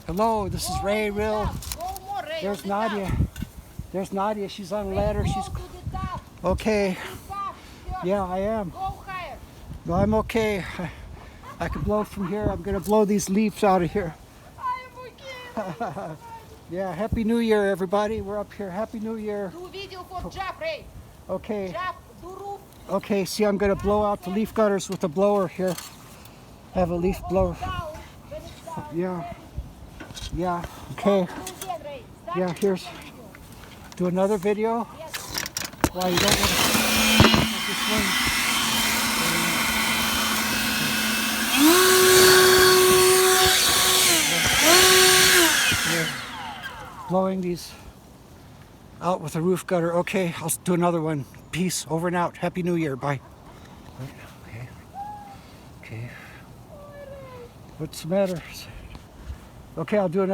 Hello, this is Ray Real. There's Nadia. There's Nadia. She's on a ladder. She's okay. Yeah, I am. No, I'm okay. I can blow from here. I'm gonna blow these leaves out of here. Yeah, Happy New Year, everybody. We're up here. Happy New Year. Do video for job, Ray. Okay. Job, do roof. Okay, see, I'm gonna blow out the leaf gutters with a blower here. Have a leaf blower. Yeah. Yeah. Okay. Yeah, here's. Do another video. Why you don't want to this one? Blowing these out with a roof gutter. Okay, I'll do another one. Peace. Over and out. Happy New Year. Bye. Okay. Okay. What's the matter? Okay, I'll do another.